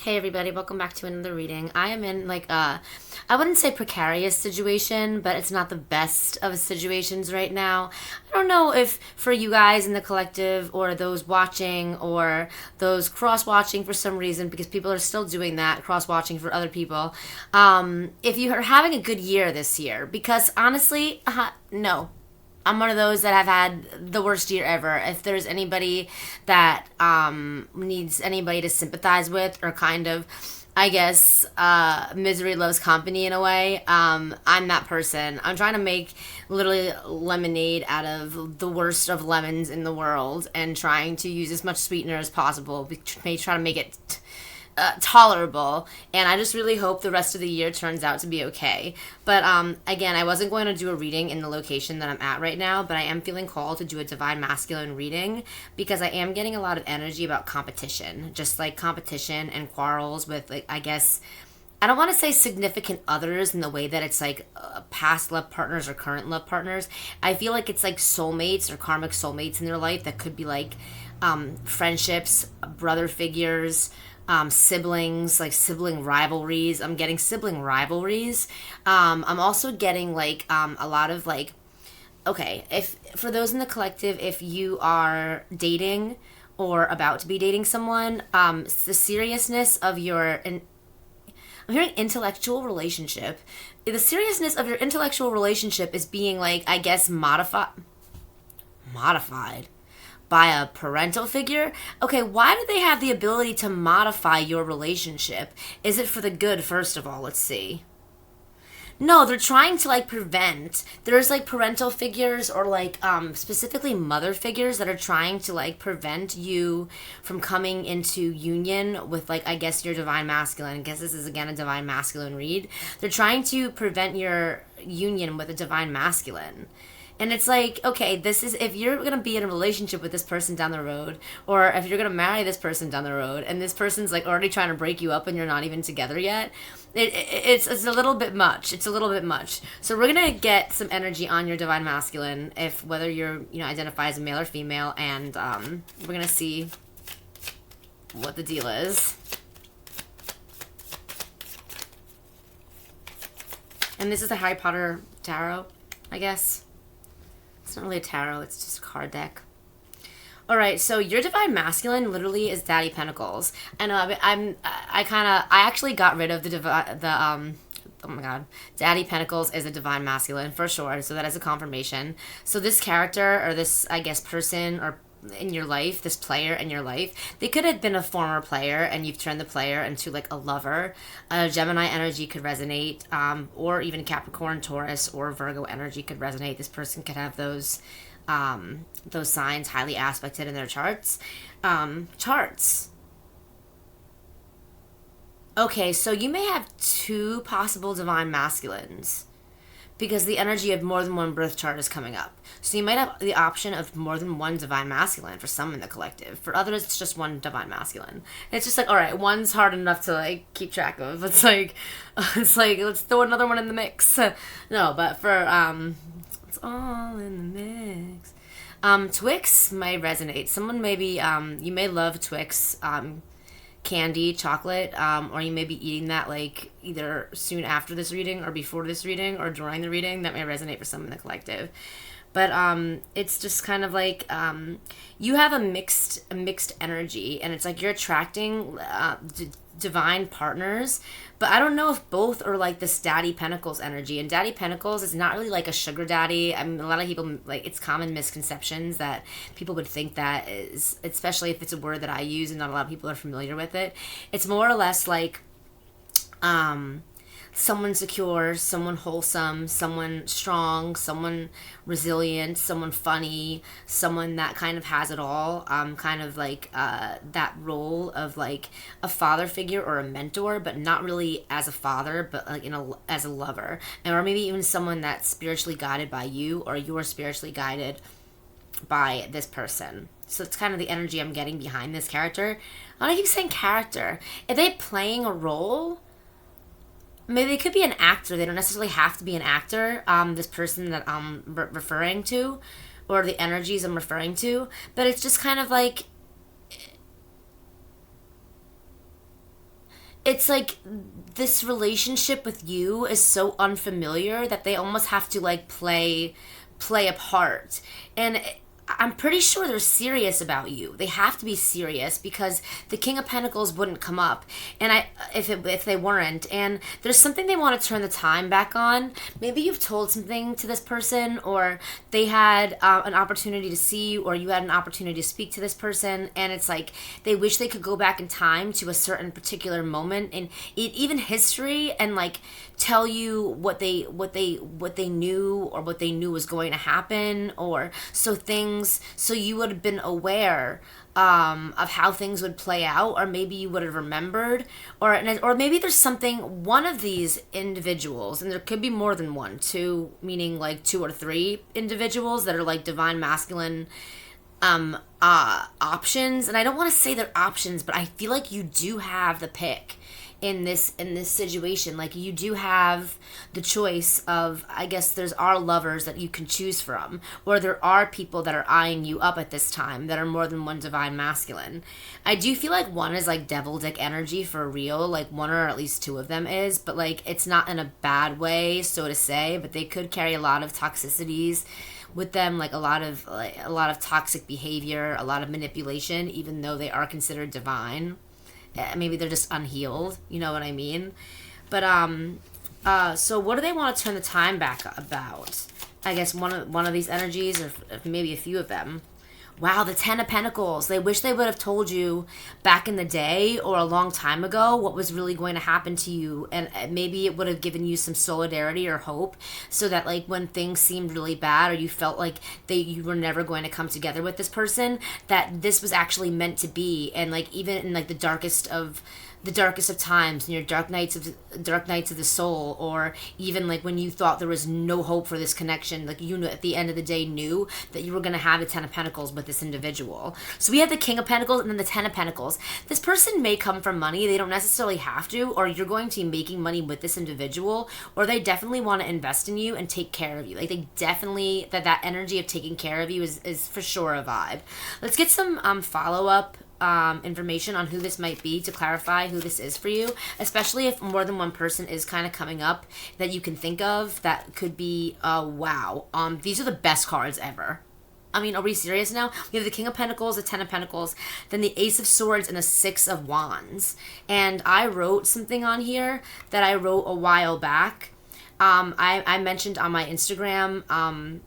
Hey everybody, welcome back to another reading. I am in I wouldn't say precarious situation, but it's not the best of situations right now. I don't know if for you guys in the collective or those watching or those cross watching for some reason, because people are still doing that, cross watching for other people. If you are having a good year this year, because honestly, no. I'm one of those that have had the worst year ever. If there's anybody that needs anybody to sympathize with or kind of, I guess, misery loves company in a way, I'm that person. I'm trying to make literally lemonade out of the worst of lemons in the world and trying to use as much sweetener as possible. Try to make it tolerable, and I just really hope the rest of the year turns out to be okay. But again, I wasn't going to do a reading in the location that I'm at right now, but I am feeling called to do a divine masculine reading because I am getting a lot of energy about competition, just like competition and quarrels with, like, I guess I don't want to say significant others in the way that it's like past love partners or current love partners. I feel like it's like soulmates or karmic soulmates in their life that could be like friendships, brother figures, siblings, like sibling rivalries. I'm getting sibling rivalries. I'm also getting like a lot of like, okay, if for those in the collective, if you are dating or about to be dating someone, the seriousness of your I'm hearing intellectual relationship. The seriousness of your intellectual relationship is being like, I guess, modified by a parental figure. Okay, why do they have the ability to modify your relationship? Is it for the good, first of all? Let's see. No, they're trying to like prevent. There's like parental figures or like specifically mother figures that are trying to like prevent you from coming into union with, like, I guess, your divine masculine. I guess this is again a divine masculine read. They're trying to prevent your union with a divine masculine. And it's like, okay, this is if you're going to be in a relationship with this person down the road, or if you're going to marry this person down the road, and this person's like already trying to break you up and you're not even together yet, it's a little bit much. It's a little bit much. So we're going to get some energy on your divine masculine, if whether you're, identify as a male or female, and we're going to see what the deal is. And this is the Harry Potter tarot, I guess. It's not really a tarot, it's just a card deck. All right, so your divine masculine literally is Daddy Pentacles. I know. I actually got rid of oh my god, Daddy Pentacles is a divine masculine for sure. So that is a confirmation. So this character, or this, I guess, person or in your life, this player in your life, they could have been a former player and you've turned the player into like a lover. Gemini energy could resonate, or even Capricorn, Taurus, or Virgo energy could resonate. This person could have those signs highly aspected in their charts. Okay, so you may have two possible divine masculines, because the energy of more than one birth chart is coming up. So you might have the option of more than one divine masculine for some in the collective. For others, it's just one divine masculine. It's just like, all right, one's hard enough to like keep track of. It's like let's throw another one in the mix. No, but for it's all in the mix. Twix might resonate. Someone maybe you may love Twix. Candy, chocolate, or you may be eating that like either soon after this reading or before this reading or during the reading. That may resonate for some in the collective. But it's just kind of like you have a mixed energy, and it's like you're attracting divine partners, but I don't know if both are like this Daddy Pentacles energy. And Daddy Pentacles is not really like a sugar daddy. I mean, a lot of people, like, it's common misconceptions that people would think that is, especially if it's a word that I use and not a lot of people are familiar with it. It's more or less like someone secure, someone wholesome, someone strong, someone resilient, someone funny, someone that kind of has it all, kind of like that role of like a father figure or a mentor, but not really as a father, but like as a lover, and or maybe even someone that's spiritually guided by you, or you're spiritually guided by this person. So it's kind of the energy I'm getting behind this character. I don't keep saying character. Are they playing a role? Maybe they could be an actor. They don't necessarily have to be an actor. This person that I'm referring to, or the energies I'm referring to, but it's just kind of like it's like this relationship with you is so unfamiliar that they almost have to like play a part. And I'm pretty sure they're serious about you. They have to be serious because the King of Pentacles wouldn't come up, and if they weren't. And there's something they want to turn the time back on. Maybe you've told something to this person, or they had an opportunity to see you, or you had an opportunity to speak to this person, and it's like they wish they could go back in time to a certain particular moment in even history, and like tell you what they knew, or what they knew was going to happen, or so you would have been aware of how things would play out, or maybe you would have remembered, or maybe there's something, one of these individuals, and there could be more than one, two, meaning like two or three individuals that are like divine masculine options. And I don't want to say they're options, but I feel like you do have the pick in this situation. Like, you do have the choice of, I guess there's are lovers that you can choose from, or there are people that are eyeing you up at this time that are more than one divine masculine. I do feel like one is like devil dick energy for real, like one or at least two of them is, but like it's not in a bad way, so to say, but they could carry a lot of toxicities with them, like a lot of toxic behavior, a lot of manipulation, even though they are considered divine. Maybe they're just unhealed, you know what I mean? But so what do they want to turn the time back about? I guess one of these energies, or maybe a few of them. Wow, the Ten of Pentacles. They wish they would have told you back in the day or a long time ago what was really going to happen to you, and maybe it would have given you some solidarity or hope, so that like when things seemed really bad, or you felt like you were never going to come together with this person, that this was actually meant to be. And like even in like the darkest of times, in your dark nights of the soul, or even like when you thought there was no hope for this connection, like you at the end of the day knew that you were going to have the Ten of Pentacles with this individual. So we have the King of Pentacles and then the Ten of Pentacles. This person may come from money. They don't necessarily have to, or you're going to be making money with this individual, or they definitely want to invest in you and take care of you. Like they definitely, that energy of taking care of you is for sure a vibe. Let's get some follow-up information on who this might be to clarify who this is for you, especially if more than one person is kind of coming up that you can think of. That could be wow. These are the best cards ever. I mean, are we serious now? We have the King of Pentacles, the Ten of Pentacles, then the Ace of Swords, and the Six of Wands. And I wrote something on here that I wrote a while back. I mentioned on my Instagram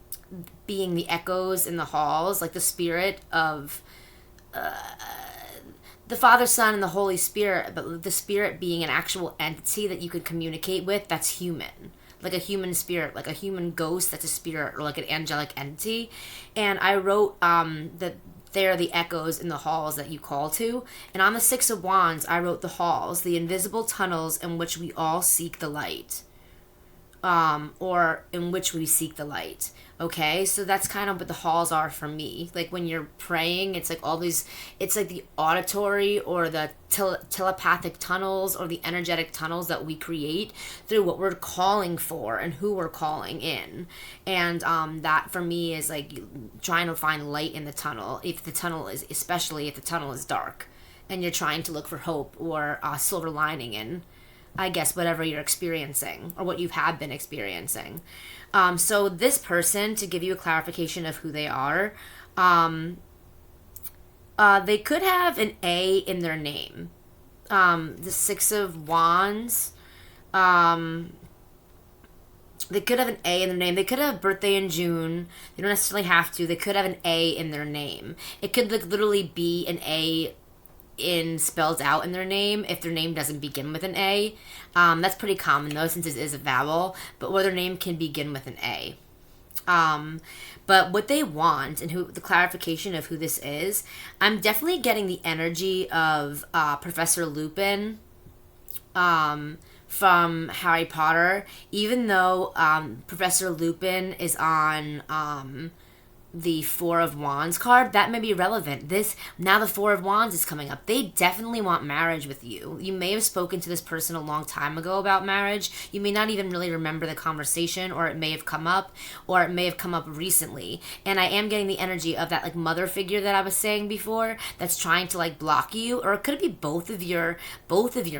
being the echoes in the halls, like the spirit of the Father, Son, and the Holy Spirit, but the spirit being an actual entity that you could communicate with that's human. Like a human spirit, like a human ghost that's a spirit, or like an angelic entity. And I wrote that they're the echoes in the halls that you call to. And on the Six of Wands, I wrote the halls, the invisible tunnels in which we all seek the light. Or in which we seek the light. Okay, so that's kind of what the halls are for me. Like when you're praying, it's like all these, it's like the auditory or the telepathic tunnels, or the energetic tunnels that we create through what we're calling for and who we're calling in. And that for me is like trying to find light in the tunnel, especially if the tunnel is dark and you're trying to look for hope or silver lining in, I guess, whatever you're experiencing or what you have been experiencing. So this person, to give you a clarification of who they are, they could have an A in their name. The Six of Wands, they could have an A in their name. They could have a birthday in June. They don't necessarily have to. They could have an A in their name. It could like literally be an A spelled out in their name if their name doesn't begin with an A. That's pretty common though, since it is a vowel, but where their name can begin with an A. But what they want and the clarification of who this is, I'm definitely getting the energy of Professor Lupin from Harry Potter, even though Professor Lupin is on the Four of Wands card, that may be relevant. Now the Four of Wands is coming up. They definitely want marriage with you. You may have spoken to this person a long time ago about marriage. You may not even really remember the conversation, or it may have come up, or it may have come up recently. And I am getting the energy of that like mother figure that I was saying before that's trying to like block you, or it could be both of your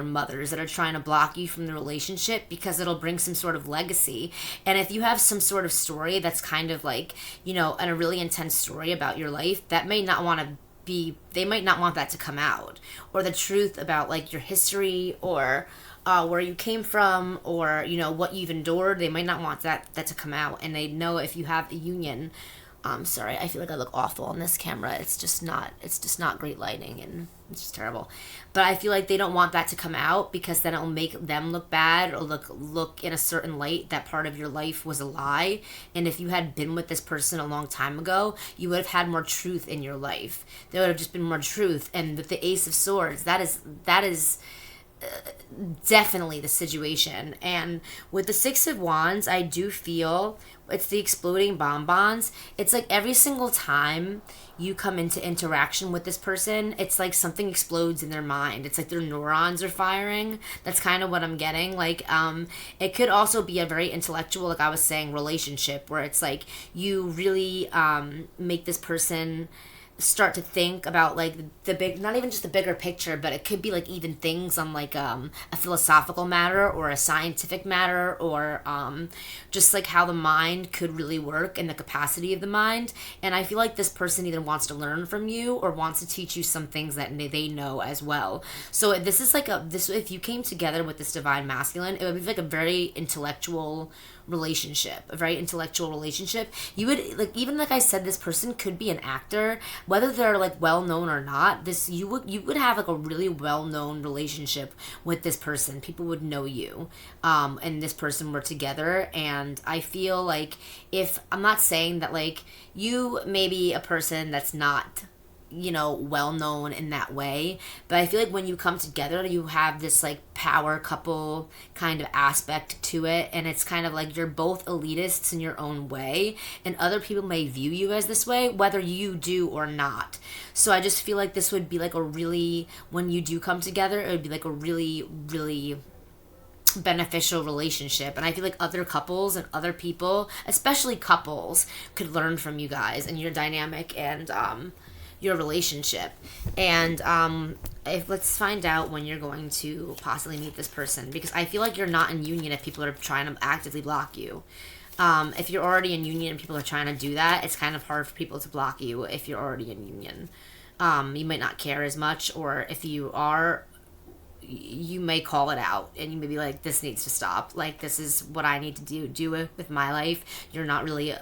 mothers that are trying to block you from the relationship because it'll bring some sort of legacy. And if you have some sort of story that's kind of like, a really intense story about your life, that may not want to be, they might not want that to come out, or the truth about like your history, or where you came from, or what you've endured. They might not want that to come out. And they know if you have a union, sorry, I feel like I look awful on this camera. It's just not great lighting, and it's just terrible. But I feel like they don't want that to come out, because then it'll make them look bad, or look in a certain light that part of your life was a lie. And if you had been with this person a long time ago, you would have had more truth in your life. There would have just been more truth. And with the Ace of Swords, that is definitely the situation. And with the Six of Wands, I do feel it's the exploding bonbons. It's like every single time you come into interaction with this person, it's like something explodes in their mind. It's like their neurons are firing. That's kind of what I'm getting. Like, it could also be a very intellectual, like I was saying, relationship, where it's like you really make this person start to think about like the big, not even just the bigger picture, but it could be like even things on like a philosophical matter, or a scientific matter, or just like how the mind could really work, and the capacity of the mind. And I feel like this person either wants to learn from you, or wants to teach you some things that they know as well. So this is like if you came together with this divine masculine, it would be like a very intellectual relationship. You would like, even like I said, this person could be an actor, whether they're like well known or not. You would have like a really well known relationship with this person. People would know you, and this person were together. And I feel like, if I'm not saying that like you may be a person that's not well known in that way, but I feel like when you come together, you have this like power couple kind of aspect to it. And it's kind of like you're both elitists in your own way, and other people may view you as this way, whether you do or not. So I just feel like this would be like when you do come together, it would be like a really, really beneficial relationship. And I feel like other couples and other people, especially couples, could learn from you guys and your dynamic and your relationship. And let's find out when you're going to possibly meet this person, because I feel like you're not in union if people are trying to actively block you. If you're already in union and people are trying to do that, it's kind of hard for people to block you if you're already in union. You might not care as much, or if you are, you may call it out, and you may be like, this needs to stop. Like, this is what I need to do with my life. You're not really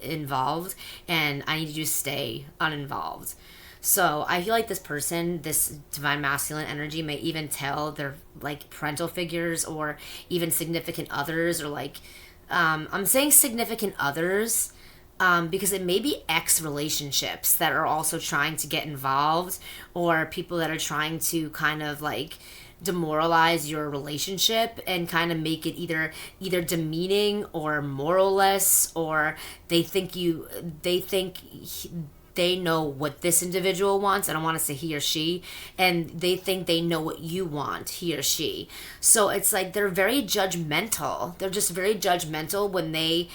involved, and I need you to stay uninvolved. So I feel like this person, this divine masculine energy, may even tell their like parental figures, or even significant others, or like I'm saying significant others because it may be ex relationships that are also trying to get involved, or people that are trying to kind of like demoralize your relationship and kind of make it either demeaning or moralless, or they think they know what this individual wants. I don't want to say he or she, and they think they know what you want, he or she. So it's like they're very judgmental. They're just very judgmental when they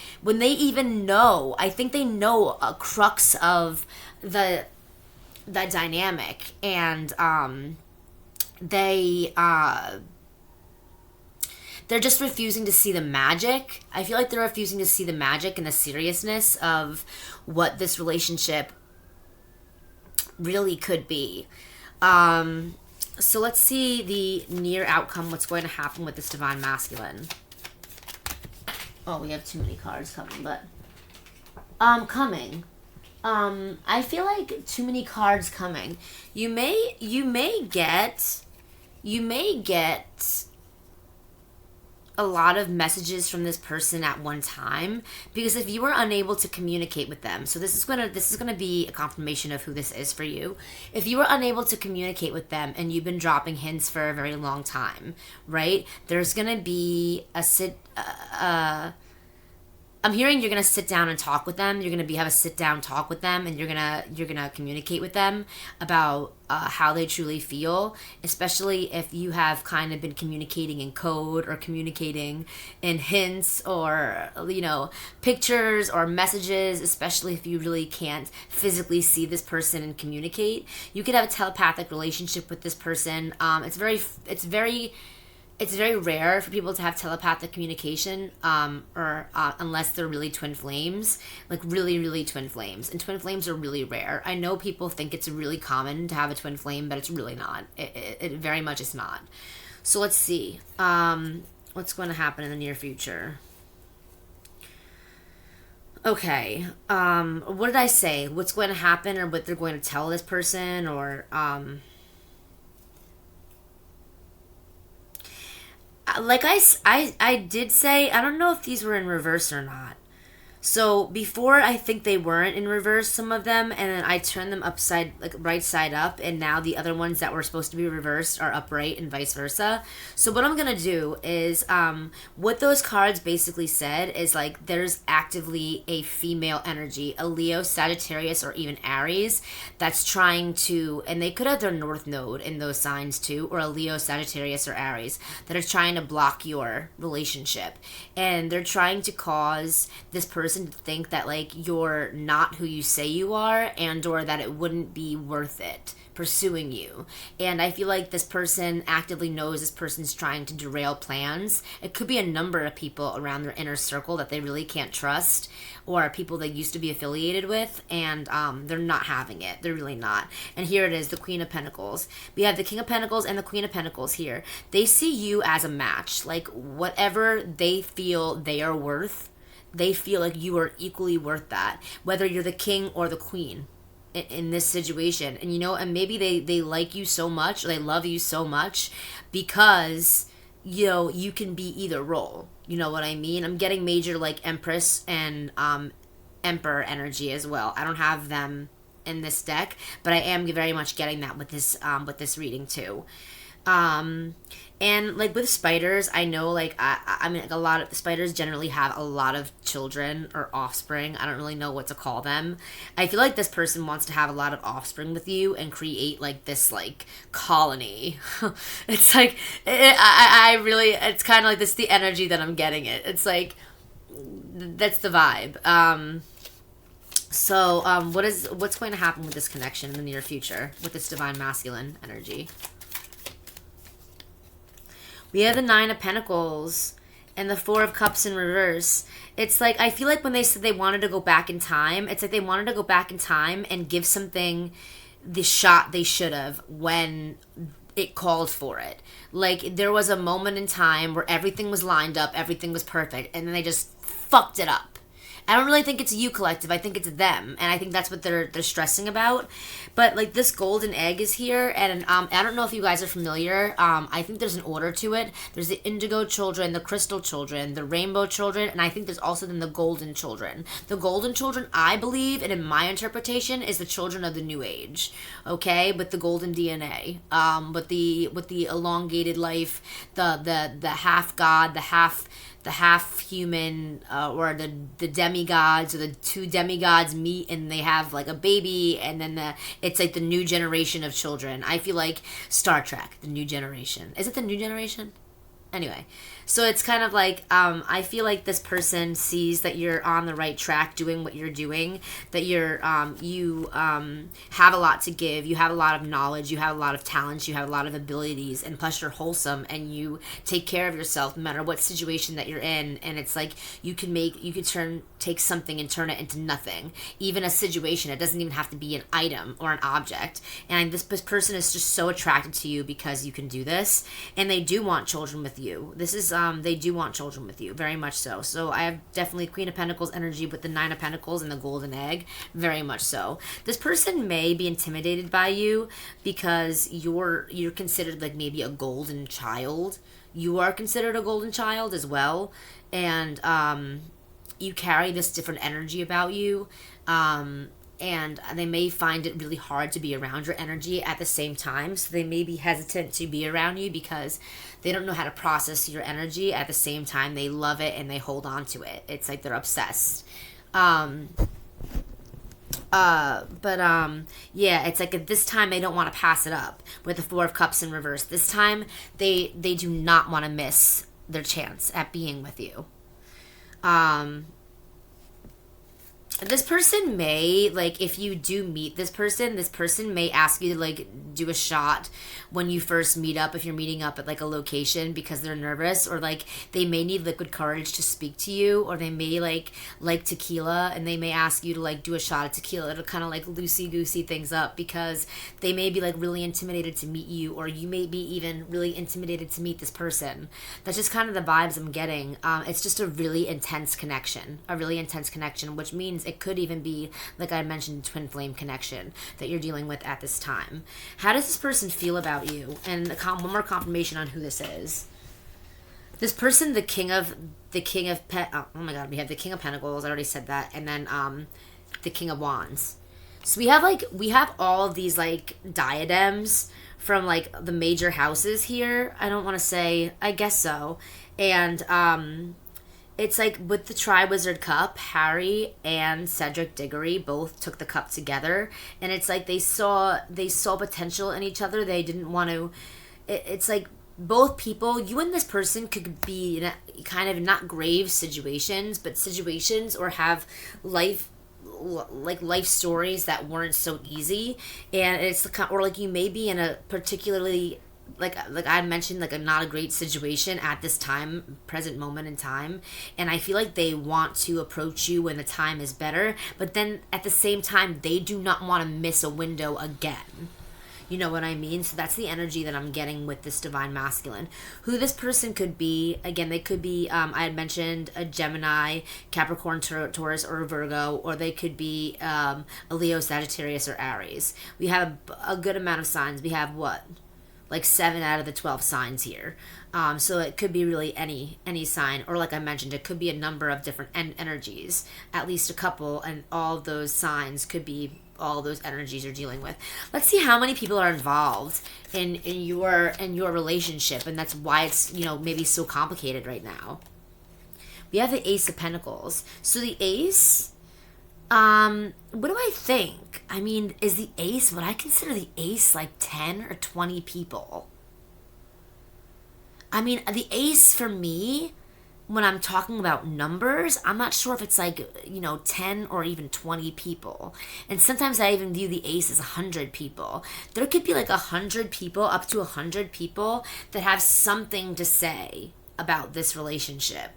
even know. I think they know a crux of the dynamic, and they're just refusing to see the magic. I feel like they're refusing to see the magic and the seriousness of what this relationship really could be. So let's see the near outcome, what's going to happen with this divine masculine. Oh, we have too many cards coming, but coming. I feel like too many cards coming. You may get a lot of messages from this person at one time, because if you were unable to communicate with them, so this is gonna be a confirmation of who this is for you. If you were unable to communicate with them and you've been dropping hints for a very long time, right? There's gonna be I'm hearing you're gonna sit down and talk with them. You're gonna have a sit down talk with them, and you're gonna communicate with them about how they truly feel. Especially if you have kind of been communicating in code or communicating in hints or pictures or messages. Especially if you really can't physically see this person and communicate, you could have a telepathic relationship with this person. It's very rare for people to have telepathic communication, or unless they're really twin flames, like really, really twin flames. And twin flames are really rare. I know people think it's really common to have a twin flame, but it's really not. It very much is not. So let's see. What's going to happen in the near future? Okay. What did I say? What's going to happen, or what they're going to tell this person, or like I did say, I don't know if these were in reverse or not. So before, I think they weren't in reverse, some of them, and then I turned them upside, like right side up, and now the other ones that were supposed to be reversed are upright, and vice versa. So what I'm gonna do is, what those cards basically said is like there's actively a female energy, a Leo, Sagittarius, or even Aries, that's trying to, and they could have their North Node in those signs too, or a Leo, Sagittarius, or Aries, that are trying to block your relationship, and they're trying to cause this person to think that like you're not who you say you are, and or that it wouldn't be worth it pursuing you. And I feel like this person actively knows this person's trying to derail plans. It could be a number of people around their inner circle that they really can't trust, or people they used to be affiliated with, and they're not having it. They're really not. And here it is, the Queen of Pentacles. We have the King of Pentacles and the Queen of Pentacles here. They see you as a match, like whatever they feel they are worth, they feel like you are equally worth that, whether you're the king or the queen in this situation. And and maybe they like you so much, or they love you so much, because you can be either role. You know what I mean? I'm getting major like Empress and Emperor energy as well. I don't have them in this deck, but I am very much getting that with this reading too. And like with spiders, I know like I mean like a lot of spiders generally have a lot of children or offspring. I don't really know what to call them. I feel like this person wants to have a lot of offspring with you and create like this like colony. It's like I really, it's kind of like this the energy that I'm getting. It's like that's the vibe. So what's going to happen with this connection in the near future with this divine masculine energy? We have the Nine of Pentacles and the Four of Cups in reverse. It's like, I feel like when they said they wanted to go back in time, it's like they wanted to go back in time and give something the shot they should have when it called for it. Like, there was a moment in time where everything was lined up, everything was perfect, and then they just fucked it up. I don't really think it's you, collective. I think it's them, and I think that's what they're stressing about. But like this golden egg is here, and I don't know if you guys are familiar. I think there's an order to it. There's the indigo children, the crystal children, the rainbow children, and I think there's also then the golden children. The golden children, I believe, and in my interpretation, is the children of the new age. Okay, with the golden DNA, with the elongated life, the half god, the half human, or the demigods, or the two demigods meet and they have like a baby, and then it's like the new generation of children. I feel like Star Trek, the new generation. Is it the new generation? Anyway, so it's kind of like, I feel like this person sees that you're on the right track doing what you're doing, that you have a lot to give, you have a lot of knowledge, you have a lot of talents, you have a lot of abilities, and plus you're wholesome and you take care of yourself no matter what situation that you're in. And it's like you could take something and turn it into nothing, even a situation. It doesn't even have to be an item or an object. And this person is just so attracted to you because you can do this, and they do want children with you. This is they do want children with you, very much so. So I have definitely Queen of Pentacles energy with the Nine of Pentacles and the golden egg, very much so. This person may be intimidated by you because you're considered like maybe a golden child. You are considered a golden child as well, and you carry this different energy about you. and they may find it really hard to be around your energy at the same time. So they may be hesitant to be around you because they don't know how to process your energy. At the same time, they love it and they hold on to it. It's like they're obsessed. Yeah, it's like at this time they don't want to pass it up with the Four of Cups in reverse. This time they do not want to miss their chance at being with you. This person may, like, if you do meet this person may ask you to, like, do a shot when you first meet up, if you're meeting up at, like, a location because they're nervous, or, like, they may need liquid courage to speak to you, or they may, like tequila, and they may ask you to, like, do a shot of tequila to kind of, like, loosey-goosey things up, because they may be, like, really intimidated to meet you, or you may be even really intimidated to meet this person. That's just kind of the vibes I'm getting. It's just a really intense connection, which means it could even be, like I mentioned, twin flame connection that you're dealing with at this time. How does this person feel about you? And one more confirmation on who this is. This person, the king of oh my god, we have the King of Pentacles. I already said that, and then the King of Wands. So we have all of these, like, diadems from, like, the major houses here. I don't want to say, I guess so, and it's like with the Triwizard Cup, Harry and Cedric Diggory both took the cup together, and it's like they saw potential in each other. They didn't want to. It's like both people, you and this person, could be in a kind of not grave situations, but situations, or have life stories that weren't so easy, and it's the or like you may be in a particularly, like I mentioned, like a not a great situation at this time, present moment in time, and I feel like they want to approach you when the time is better, but then at the same time they do not want to miss a window again. You know what I mean? So that's the energy that I'm getting with this Divine Masculine. Who this person could be, again, they could be, I had mentioned a Gemini, Capricorn, Taurus, or a Virgo, or they could be a Leo, Sagittarius, or Aries. We have a good amount of signs. We have what? Like 7 out of the 12 signs here. So it could be really any sign, or like I mentioned, it could be a number of different energies, at least a couple, and all of those signs could be all those energies you're dealing with. Let's see how many people are involved in your relationship, and that's why it's, you know, maybe so complicated right now. We have the Ace of Pentacles. So the Ace, what do I think? I mean, is the Ace, would I consider the Ace like 10 or 20 people? I mean, the Ace for me, when I'm talking about numbers, I'm not sure if it's like, you know, 10 or even 20 people. And sometimes I even view the Ace as 100 people. There could be like 100 people, up to 100 people that have something to say about this relationship.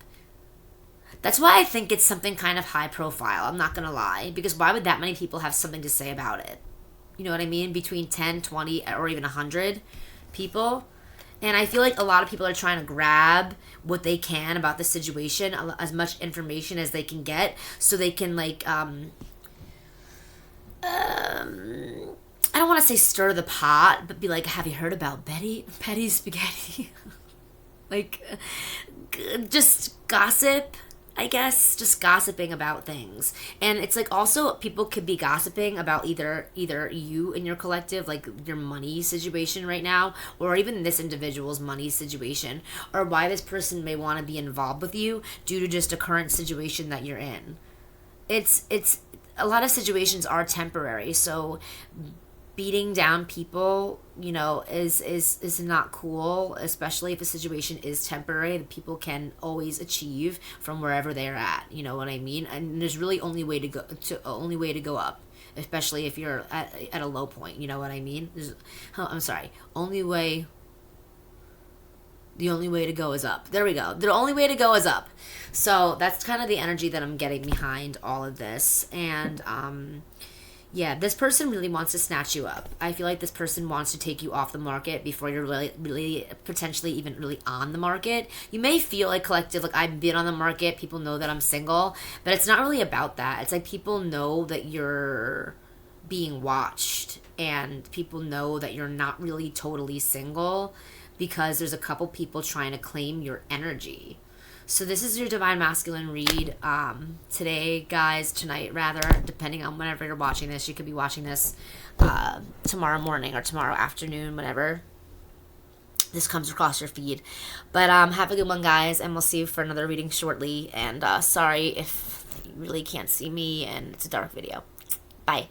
That's why I think it's something kind of high profile, I'm not going to lie. Because why would that many people have something to say about it? You know what I mean? Between 10, 20, or even 100 people. And I feel like a lot of people are trying to grab what they can about the situation, as much information as they can get, so they can, like, I don't want to say stir the pot, but be like, have you heard about Betty's spaghetti? Like, just gossip, I guess, just gossiping about things. And it's like also people could be gossiping about either you and your collective, like your money situation right now, or even this individual's money situation, or why this person may want to be involved with you due to just a current situation that you're in. It's a lot of situations are temporary, so beating down people, you know, is not cool, especially if a situation is temporary. People can always achieve from wherever they're at, you know what I mean? And there's really only way to go up, especially if you're at a low point, you know what I mean? The only way to go is up. There we go. The only way to go is up. So that's kind of the energy that I'm getting behind all of this. And yeah, this person really wants to snatch you up. I feel like this person wants to take you off the market before you're really potentially even really on the market. You may feel like collective, like I've been on the market, people know that I'm single, but it's not really about that. It's like people know that you're being watched, and people know that you're not really totally single because there's a couple people trying to claim your energy. So this is your Divine Masculine read today, guys, tonight rather, depending on whenever you're watching this. You could be watching this tomorrow morning or tomorrow afternoon, whenever this comes across your feed. But have a good one, guys, and we'll see you for another reading shortly. And sorry if you really can't see me and it's a dark video. Bye.